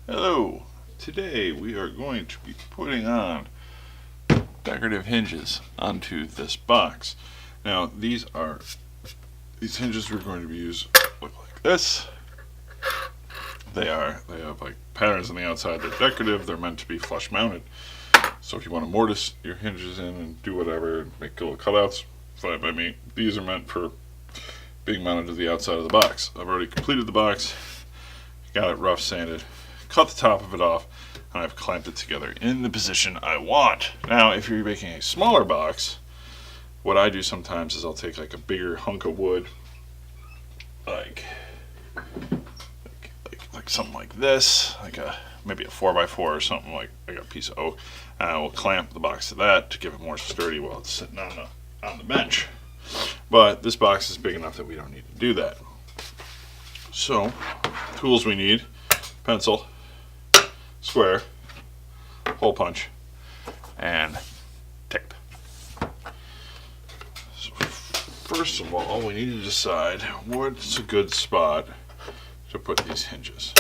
Hello! Today we are going to be putting on decorative hinges onto this box. Now these hinges we're going to be using look like this. They have like patterns on the outside. They're decorative. They're meant to be flush mounted. So if you want to mortise your hinges in and do whatever, make little cutouts, fine by me. These are meant for being mounted to the outside of the box. I've already completed the box, got it rough sanded, cut the top of it off, and I've clamped it together in the position I want. Now, if you're making a smaller box, what I do sometimes is I'll take like a bigger hunk of wood, like something like this, maybe a 4x4 or something, like a piece of oak, and I will clamp the box to that to give it more sturdy while it's sitting on the bench. But this box is big enough that we don't need to do that. So, tools we need: pencil, square, hole punch, and tape. So first of all, we need to decide what's a good spot to put these hinges.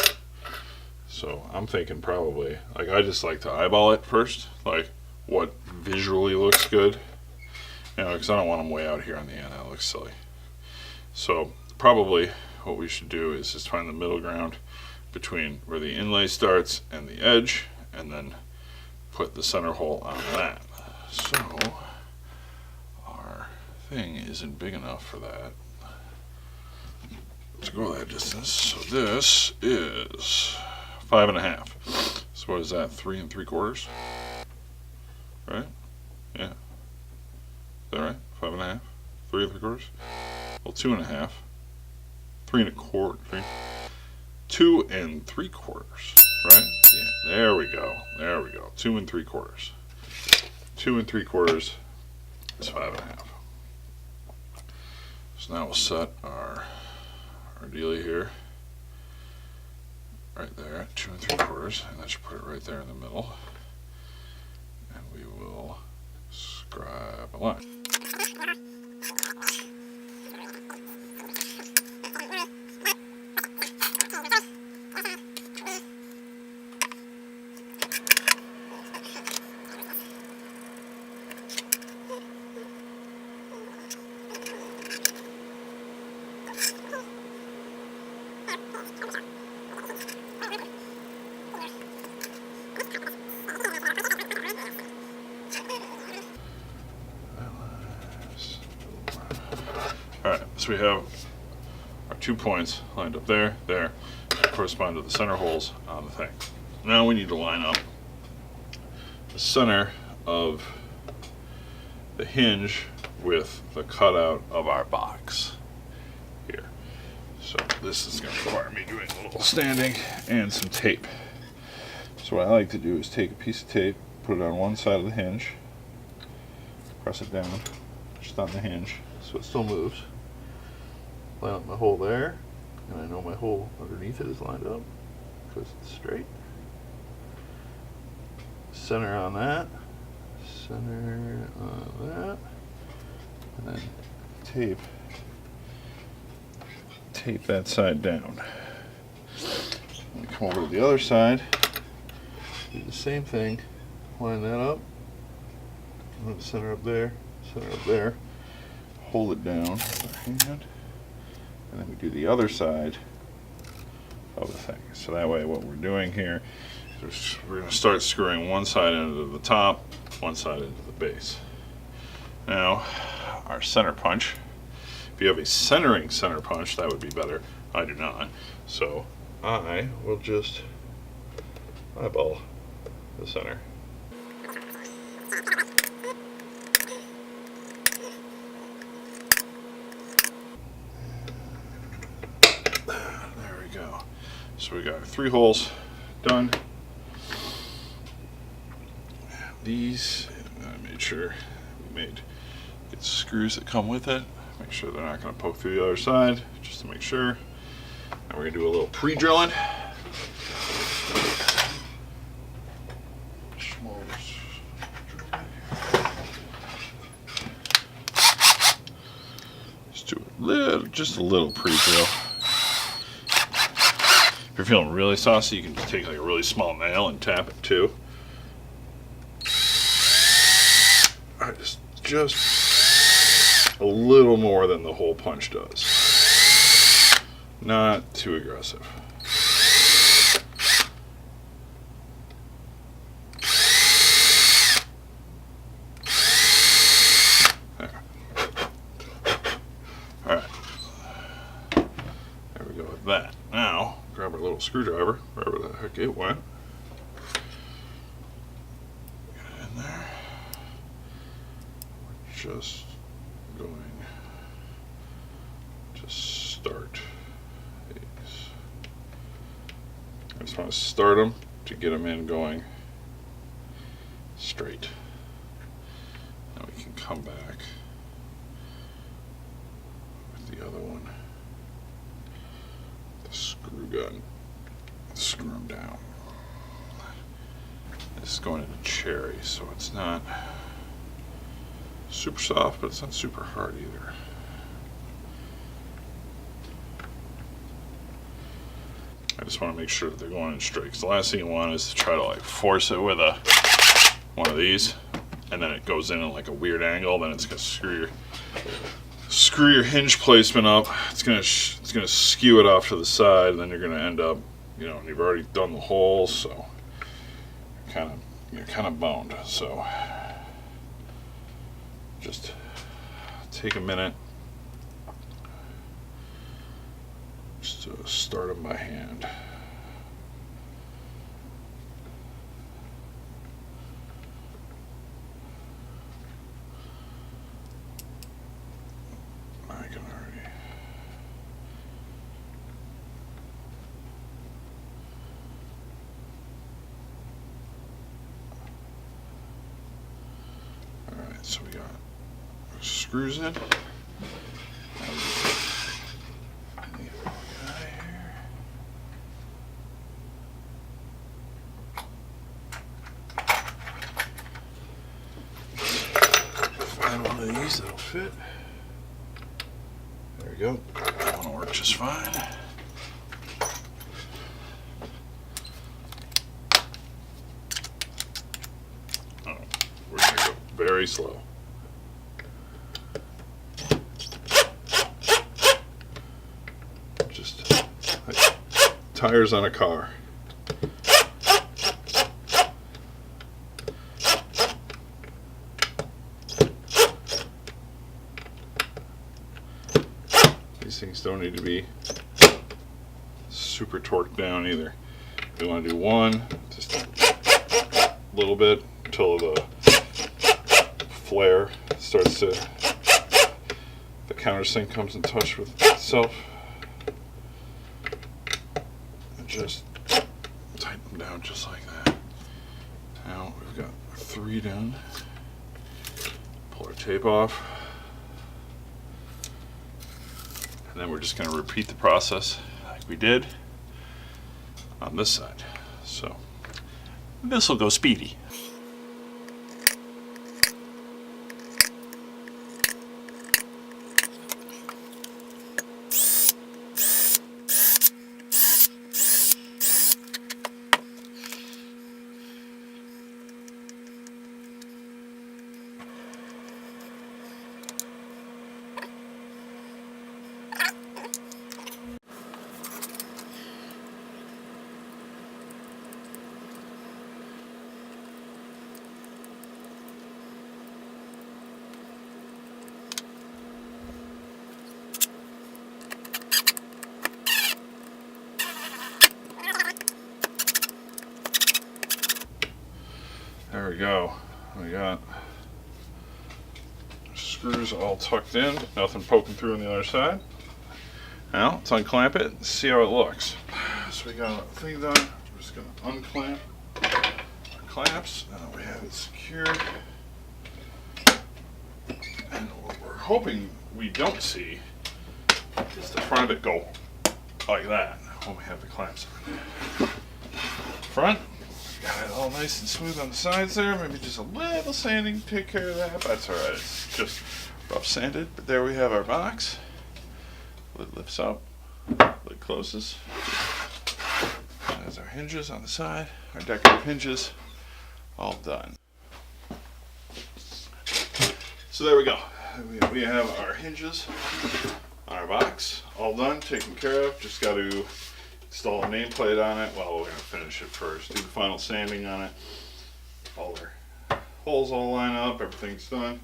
So I'm thinking probably, I just like to eyeball it first, like what visually looks good, because I don't want them way out here on the end. That looks silly. So probably what we should do is just find the middle ground between where the inlay starts and the edge, and then put the center hole on that. So our thing isn't big enough for that to go that distance. So this is 5.5. So what is that? 3 3/4? Right? Yeah. Is that right? 5.5? 3 3/4? Well, 2.5. 3 1/4. 2 3/4. Right? Yeah. There we go. 2 3/4. 2 3/4 is 5.5. So now we'll set our dealie here, right there at 2 3/4, and that should put it right there in the middle. And we will scribe a line. Alright, so we have our 2 points lined up there, that correspond to the center holes on the thing. Now we need to line up the center of the hinge with the cutout of our box here. So this is going to require me doing a little standing and some tape. So what I like to do is take a piece of tape, put it on one side of the hinge, press it down just on the hinge so it still moves. Line up my hole there, and I know my hole underneath it is lined up because it's straight. Center on that, center on that, and then tape that side down. And come over to the other side, do the same thing, line that up, center up there, hold it down with our hand, and then we do the other side of the thing. So that way what we're doing here is we're going to start screwing one side into the top, one side into the base. Now our center punch, if you have a centering center punch, that would be better. I do not. So I will just eyeball the center. There we go. So we got our 3 holes done. These, I made sure we get screws that come with it. Make sure they're not going to poke through the other side, just to make sure. And we're going to do a little pre-drilling. Just do just a little pre-drill. If you're feeling really saucy, you can just take like a really small nail and tap it too. Just a little more than the hole punch does. Not too aggressive. That. Now, grab our little screwdriver, wherever the heck it went. Get it in there. We're just going to start these. I just want to start them to get them in going straight. Now we can come back with the other one. Screw gun, screw them down. This is going into cherry, so it's not super soft, but it's not super hard either. I just want to make sure that they're going in straight. 'Cause the last thing you want is to try to like force it with one of these, and then it goes in at like a weird angle. Then it's gonna screw your hinge placement up. It's gonna skew it off to the side, and then you're gonna end up, and you've already done the holes, so you're kind of boned. So just take a minute, just to start them by hand. So we got screws in. Find one of these that'll fit. There we go. That one will work just fine. We're gonna go very slow. Just like tires on a car. These things don't need to be super torqued down either. We want to do one, just a little bit until the flare starts to, the countersink comes in touch with itself, and just tighten them down just like that. Now we've got 3 done. Pull our tape off, and then we're just going to repeat the process like we did on this side. So this will go speedy. There we go. We got screws all tucked in, nothing poking through on the other side. Now let's unclamp it and see how it looks. So we got our thing done. We're just going to unclamp our clamps. Now that we have it secured. And what we're hoping we don't see is the front of it go like that when we have the clamps on. Front. Got it all nice and smooth on the sides there. Maybe just a little sanding to take care of that, but that's alright. It's just rough sanded. But there we have our box. Lid lifts up, lid closes. hinges on the side, our decorative hinges, all done. So there we go. We have our hinges on our box, all done, taken care of. Just got to install a nameplate on it. Well, we're going to finish it first, do the final sanding on it. All our holes all line up, everything's done.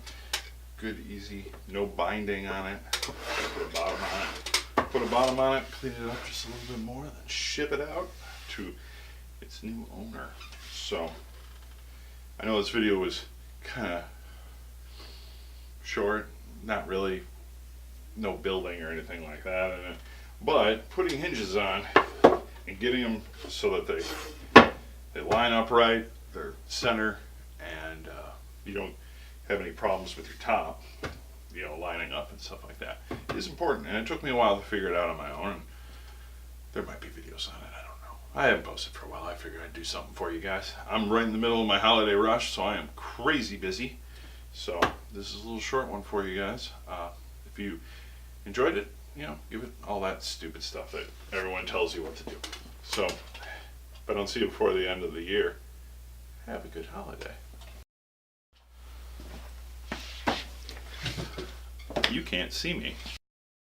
Good, easy, no binding on it. Put a bottom on it. Put a bottom on it, clean it up just a little bit more, then ship it out to its new owner. So, I know this video was kind of short, not really, no building or anything like that in it, but putting hinges on and getting them so that they line up right, they're center, and you don't have any problems with your top, you know, lining up and stuff like that is important. And it took me a while to figure it out on my own, and there might be videos on it, I don't know. I haven't posted for a while. I figured I'd do something for you guys. I'm right in the middle of my holiday rush, so I am crazy busy. So this is a little short one for you guys. If you enjoyed it, you know, give it all that stupid stuff that everyone tells you what to do. So if I don't see you before the end of the year, have a good holiday. You can't see me,